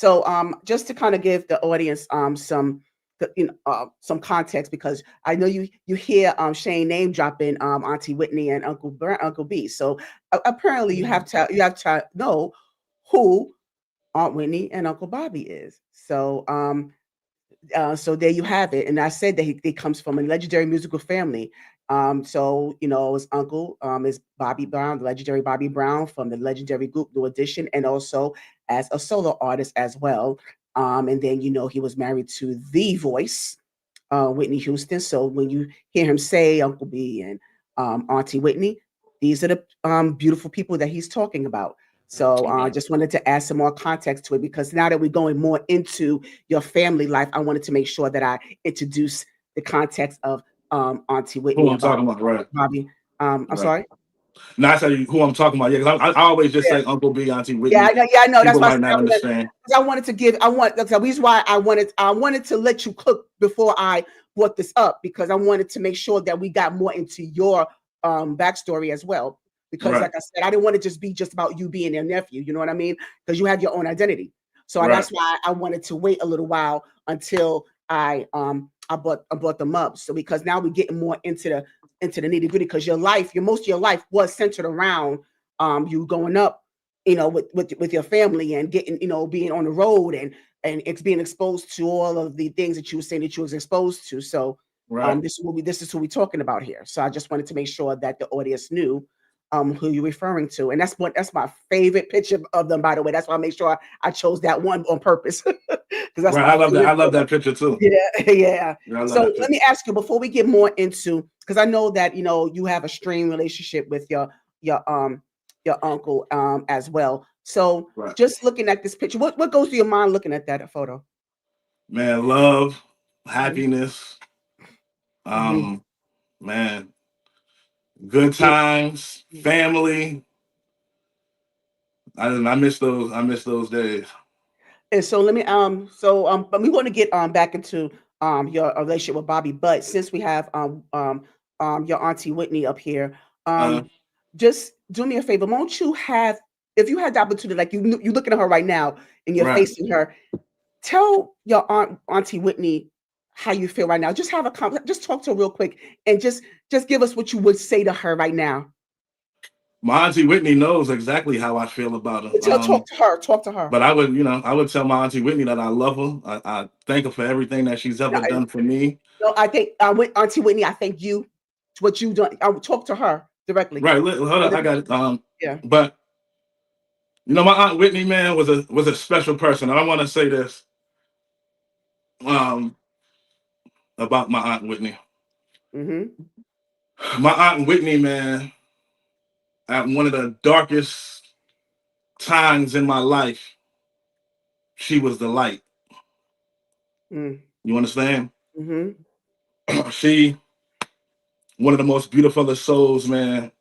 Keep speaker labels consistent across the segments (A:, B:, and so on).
A: So just to kind of give the audience some context, because I know you hear Shayne name dropping Auntie Whitney and Uncle B. So apparently you have to know who Aunt Whitney and Uncle Bobby is. So there you have it. And I said that he comes from a legendary musical family. So his uncle is Bobby Brown, the legendary Bobby Brown from the legendary group New Edition, and also as a solo artist as well. And then he was married to the voice, Whitney Houston. So when you hear him say Uncle B and Auntie Whitney, these are the beautiful people that he's talking about. So I
B: Okay.
A: just wanted to add some more context to it, because now that we're going more into your family life, I wanted to make sure that I introduce the context of Auntie
B: Who
A: Whitney
B: I'm
A: and
B: talking about, right?
A: Bobby. I'm
B: Right.
A: sorry.
B: Now I tell you who I'm talking about. Yeah, because I always just
A: Yeah,
B: say Uncle B, Auntie
A: yeah, I
B: Whitney.
A: know. Yeah, I know. That's
B: People
A: why I
B: might
A: said
B: not understand.
A: 'cause I wanted to give. That's the reason why I wanted to let you cook before I brought this up, because I wanted to make sure that we got more into your backstory as well. Because
B: Right.
A: like I said, I didn't want it just be just about you being their nephew. You know what I mean? Because you have your own identity. So
B: Right.
A: that's why I wanted to wait a little while until I brought them up. So because now we're getting more into the nitty gritty, because your most of your life was centered around you growing up, with your family, and getting, being on the road, and it's being exposed to all of the things that you were saying that you was exposed to. So
B: Right.
A: this is who we're talking about here. So I just wanted to make sure that the audience knew who you're referring to. And that's my favorite picture of them, by the way. That's why I make sure I chose that one on purpose. Because that's
B: Right.
A: my
B: I love that.
A: favorite
B: I love
A: photo.
B: that picture too.
A: Yeah, yeah.
B: Yeah, I love
A: So
B: that
A: let me
B: picture.
A: ask you before we get more into, because I know that you have a strained relationship with your uncle as well. So
B: Right.
A: just looking at this picture, what goes through your mind looking at that photo?
B: Man, love,
A: Hmm.
B: happiness,
A: Hmm.
B: um, man, good
A: Yeah.
B: times, family. I miss those. I miss those days.
A: And so let me but we want to get back into your relationship with Bobby. But since we have your auntie Whitney up here,
B: Uh,
A: um just do me a favor. Won't you have, if you had the opportunity, like you looking at her right now and you're
B: right.
A: facing her, tell your auntie Whitney how you feel right now. Just have just talk to her real quick, and just give us what you would say to her right now.
B: My auntie Whitney knows exactly how I feel about her.
A: Talk to her. Talk to her.
B: But I would tell my auntie Whitney that I love her. I thank her for everything that she's
A: No,
B: ever done for me.
A: no, I think with Auntie Whitney, I thank you to what you done. I would talk to her directly.
B: Right. Hold
A: And
B: on,
A: then,
B: I got it.
A: yeah.
B: But my aunt Whitney, man, was a special person. And I want to say this um about my aunt Whitney.
A: Mm-hmm.
B: My aunt Whitney, man, at one of the darkest times in my life, she was the light. You understand?
A: Mm-hmm.
B: She one of the most beautiful souls, man,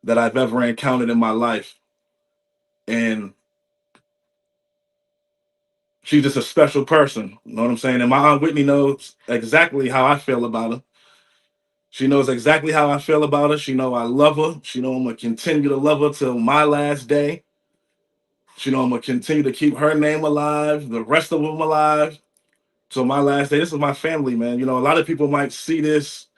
B: that I've ever encountered in my life. And she's just a special person. You know what I'm saying? And my aunt Whitney knows exactly how I feel about her. She knows exactly how I feel about her. She know I love her. She know I'm gonna continue to love her till my last day. She know I'm gonna continue to keep her name alive, the rest of them alive, till my last day. This is my family, man. A lot of people might see this.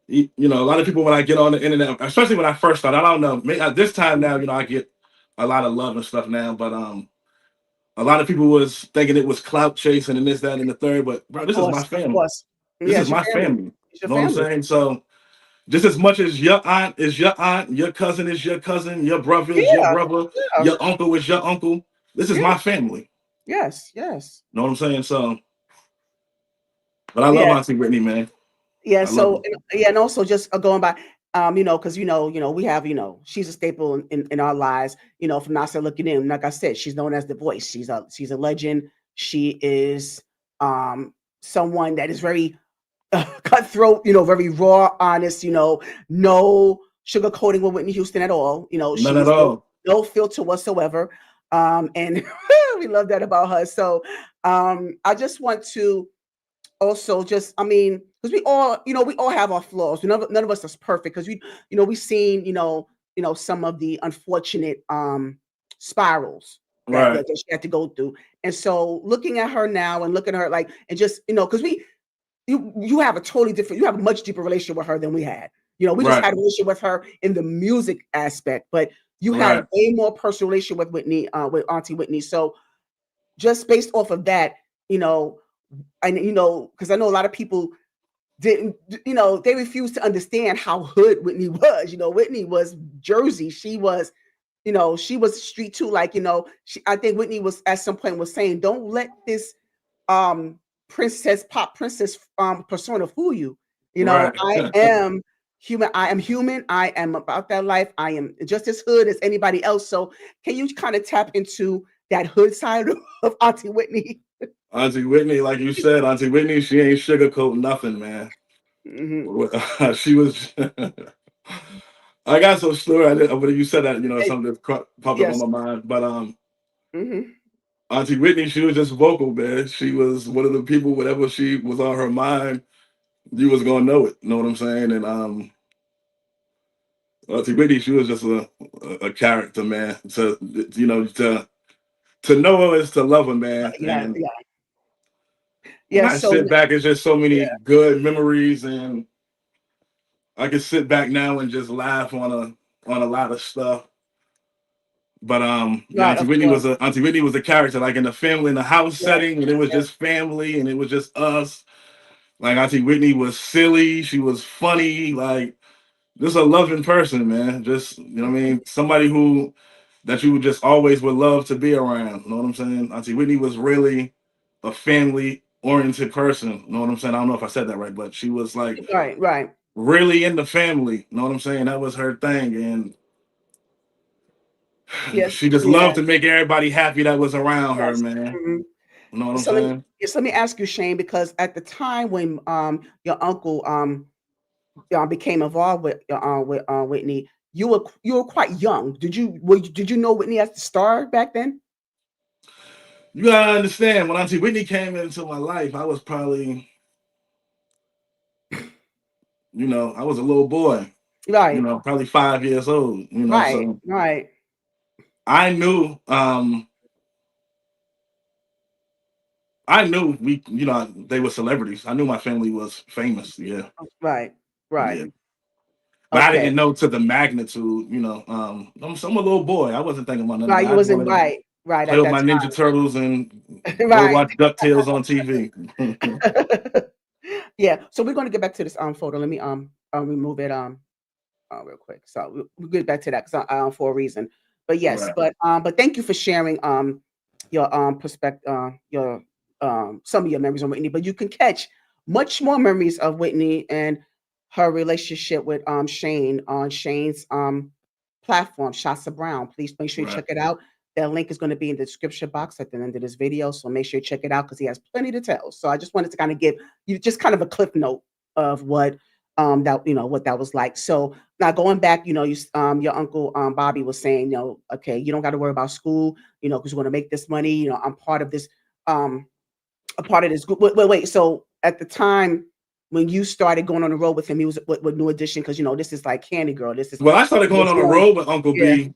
B: A lot of people when I get on the internet, especially when I first started, I don't know. At this time now, I get a lot of love and stuff now. But a lot of people was thinking it was clout chasing and this, that, and the third. But bro,
A: Of
B: this is my
A: course, of
B: family.
A: course.
B: This
A: Yeah,
B: is
A: it's your
B: my
A: family.
B: family.
A: It's your
B: Know what I'm
A: family.
B: saying? So just as much as your aunt is your aunt, your cousin is your cousin, your brother is your
A: Yeah,
B: brother,
A: yeah,
B: your uncle is your uncle. This is
A: yeah.
B: my family.
A: Yes, yes.
B: Know what I'm saying? So, but I love
A: Yeah,
B: Auntie Whitney, man.
A: yeah.
B: I love
A: So
B: her.
A: yeah, and also just going by, because we have, she's a staple in our lives. From outside looking in, like I said, she's known as the voice. She's a legend. She is someone that is very cutthroat, very raw, honest, no sugarcoating with Whitney Houston at all.
B: None
A: She
B: at
A: is
B: all.
A: no filter whatsoever. And we love that about her. So I just want to also just, I mean, because we all have our flaws. None of us is perfect, because we've seen, some of the unfortunate spirals.
B: Right.
A: that she had to go through. And so looking at her now and looking at her like and just, because you have a totally different, you have a much deeper relationship with her than we had. We just
B: Right.
A: had a relationship with her in the music aspect, but you had a
B: Right.
A: way more personal relationship with Whitney, with Auntie Whitney. So just based off of that, you know, and because I know a lot of people didn't, they refused to understand how hood Whitney was. Whitney was Jersey. She was street too. Like, I think Whitney was at some point was saying, don't let this um pop princess persona fool you.
B: Right.
A: I am human. I am human. I am about that life. I am just as hood as anybody else. So can you kind of tap into that hood side of Auntie Whitney?
B: Auntie Whitney, like you said, Auntie Whitney, she ain't sugarcoat nothing, man.
A: Hmm.
B: She was. I got so story. When you said that,
A: Hey,
B: something that popped up on
A: yes.
B: my mind. But
A: Hmm.
B: Auntie Whitney, she was just vocal, man. She was one of the people. Whatever she was on her mind, you was gonna know it. You know what I'm saying? And Auntie Whitney, she was just a character, man. To know her is to love her, man.
A: Yeah,
B: And
A: yeah,
B: when
A: yeah.
B: I
A: So
B: sit back, it's just so
A: yeah,
B: many good memories, and I can sit back now and just laugh on a lot of stuff. But yeah,
A: right, of course.
B: Auntie Whitney was a character, like in the family, in the house
A: Yes,
B: setting, and it was
A: yes.
B: just family, and it was just us. Like Auntie Whitney was silly, she was funny, like just a loving person, man. Just what I mean, somebody who that you just always would love to be around. You know what I'm saying? Auntie Whitney was really a family oriented person. You know what I'm saying? I don't know if I said that right, but she was like
A: Right, right.
B: really in the family. You know what I'm saying? That was her thing, and
A: Yes,
B: she just
A: yeah,
B: loved to make everybody happy that was around her,
A: yes.
B: man.
A: Mhm.
B: You know what I'm
A: So let me,
B: saying?
A: yes, let me ask you, Shane, because at the time when your uncle became involved with Whitney, you were quite young. Did you know Whitney as the star back then?
B: You gotta understand, when Auntie Whitney came into my life, I was probably, I was a little boy,
A: Right,
B: probably 5 years old,
A: right,
B: so
A: right.
B: I knew, they were celebrities. I knew my family was famous. Yeah,
A: Right, right.
B: yeah, but I
A: Okay.
B: didn't know to the magnitude. I'm a little boy. I wasn't thinking about none of
A: Right,
B: that.
A: you
B: I just
A: wasn't
B: wanted to
A: right, right
B: play
A: at
B: with
A: that
B: my Ninja Turtles and
A: time.
B: go
A: Right.
B: watch Ducktales on TV.
A: Yeah. So we're gonna get back to this photo. Let me remove it real quick. So we'll get back to that because for a reason. But yes,
B: Right,
A: but thank you for sharing your perspective, your some of your memories on Whitney. But you can catch much more memories of Whitney and her relationship with Shayne on Shayne's platform, Shasa Brown. Please make sure you
B: right.
A: check it out. That link is going to be in the description box at the end of this video. So make sure you check it out because he has plenty to tell. So I just wanted to kind of give you just kind of a clip note of what what that was like. So now going back, your uncle Bobby was saying, okay, you don't got to worry about school, because you're going to make this money. I'm part of this, a part of this group. Wait. So at the time when you started going on the road with him, he was with New Edition because this is like Candy Girl. This is
B: Well, I started going
A: was
B: on the
A: going,
B: road with Uncle
A: yeah.
B: B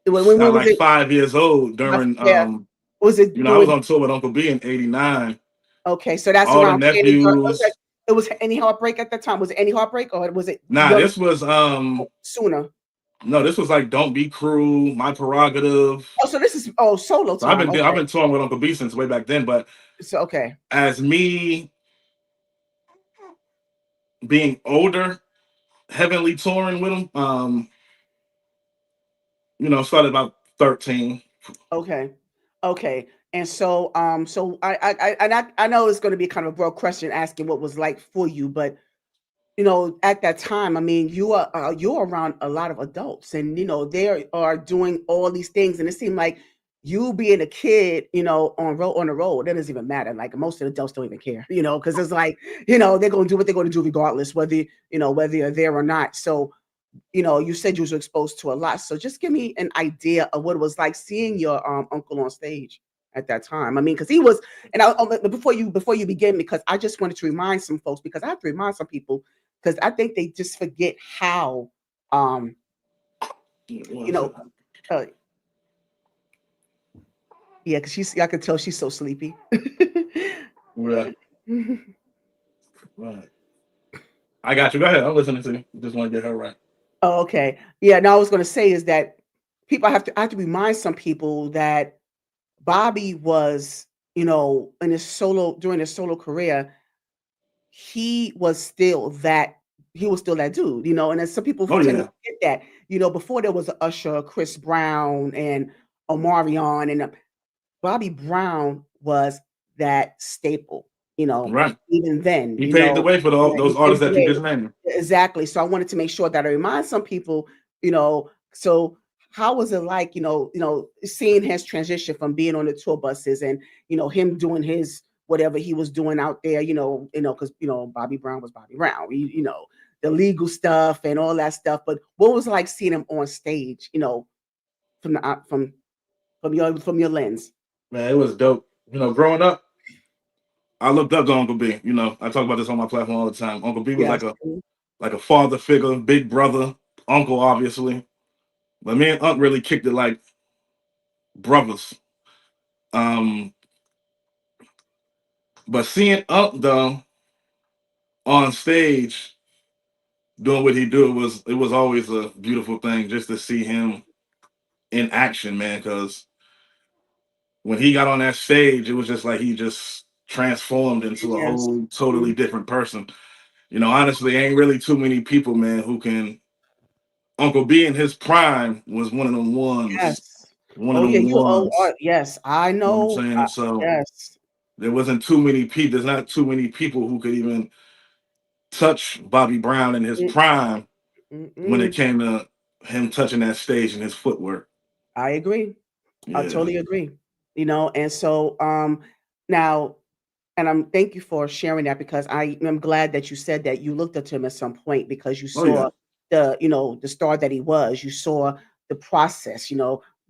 A: When
B: at
A: was
B: like
A: it?
B: 5 years old during
A: Yeah. Was it
B: I was
A: doing?
B: on tour with Uncle B in '89.
A: Okay, so that's
B: All the
A: around Candy Girl.
B: nephews.
A: It was Any Heartbreak at the time. Was it Any Heartbreak or was it
B: Nah,
A: Young
B: this was
A: sooner?
B: no, this was like Don't Be Cruel, My Prerogative.
A: Oh, so this is solo
B: So I've
A: time.
B: been I've
A: Okay.
B: been touring with Uncle B since way back then. But
A: So okay.
B: as me being older, heavily touring with him, started about 13.
A: Okay. Okay. And so so I know it's going to be kind of a broad question asking what was like for you, but at that time, I mean, you're around a lot of adults, and they are doing all these things, and it seemed like you being a kid, on the road, it doesn't even matter. Like most of the adults don't even care, because it's like, they're going to do what they're going to do regardless, whether you're there or not. So, you said you was exposed to a lot. So just give me an idea of what it was like seeing your uncle on stage at that time. I mean, because he was, and before you begin, because I just wanted to remind some folks, because I have to remind some people, because I think they just forget how, um,
B: One
A: you know,
B: second.
A: uh, Yeah, because I could tell she's so sleepy.
B: Yeah, right. I got you. Go ahead. I'm listening to you. Just want to get her right.
A: Oh, okay. Yeah, no, I was gonna say is that I have to remind some people that Bobby was, in his solo during his solo career, he was still that he was still that dude, and then some people
B: Oh
A: tend to
B: yeah,
A: forget that. Before there was Usher, Chris Brown, and Omarion, and Bobby Brown was that staple,
B: right.
A: even then,
B: He paved the way for
A: yeah, he
B: those artists
A: paved the
B: that you
A: way.
B: just named.
A: Exactly. So I wanted to make sure that I remind some people, so how was it like, seeing his transition from being on the tour buses and, him doing his whatever he was doing out there, because Bobby Brown was Bobby Brown, the legal stuff and all that stuff. But what was it like seeing him on stage, from the from your lens?
B: Man, it was dope. Growing up, I looked up to Uncle B. I talk about this on my platform all the time. Uncle B was
A: Yes.
B: like a father figure, big brother, uncle, obviously. But me and Unc really kicked it like brothers. Um, but seeing Unc though on stage doing what he do it was always a beautiful thing just to see him in action, man. Because when he got on that stage, it was just like he just transformed into a
A: Yes.
B: whole totally
A: Mhm.
B: different person. Honestly, ain't really too many people, man, who can. Uncle B in his prime was one of them ones.
A: Yes.
B: One of
A: Oh, yeah,
B: them
A: you oh,
B: ones.
A: yes, I
B: You know what I'm
A: know,
B: saying? So
A: yes.
B: there wasn't too many people. There's not too many people who could even touch Bobby Brown in his
A: Mm,
B: prime when it
A: mm-mm.
B: came to him touching that stage and his footwork.
A: I agree. I
B: Yeah.
A: totally agree. And so, now and thank you for sharing that because I am glad that you said that you looked up to him at some point because you
B: Oh yeah.
A: saw the star that he was. You saw the process,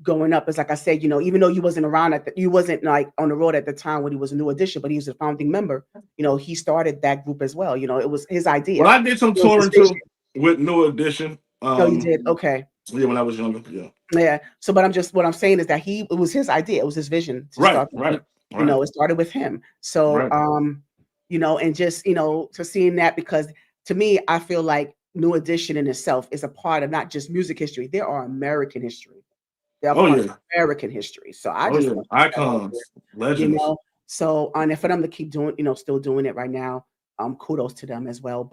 A: going up. It's like I said, even though you wasn't around you wasn't like on the road at the time when he was a New Edition, but he was a founding member. He started that group as well. It was his
B: Well,
A: idea.
B: I did some
A: It was his
B: touring
A: vision.
B: too with New Edition.
A: Oh, you did? Okay.
B: Yeah, when I was younger. Yeah.
A: Yeah. So, but what I'm saying is that it was his idea. It was his vision to
B: Right.
A: start the
B: Right.
A: group.
B: Right.
A: It started with him. So,
B: Right.
A: and just, to seeing that because to me, I feel like New Edition in itself is a part of not just music history. There are American history. They are
B: Oh
A: part of
B: yeah.
A: American history. So I
B: Oh
A: just
B: yeah.
A: want to put that out there,
B: Icons,
A: you
B: legends.
A: know. So, and for them to keep doing, still doing it right now, kudos to them as well.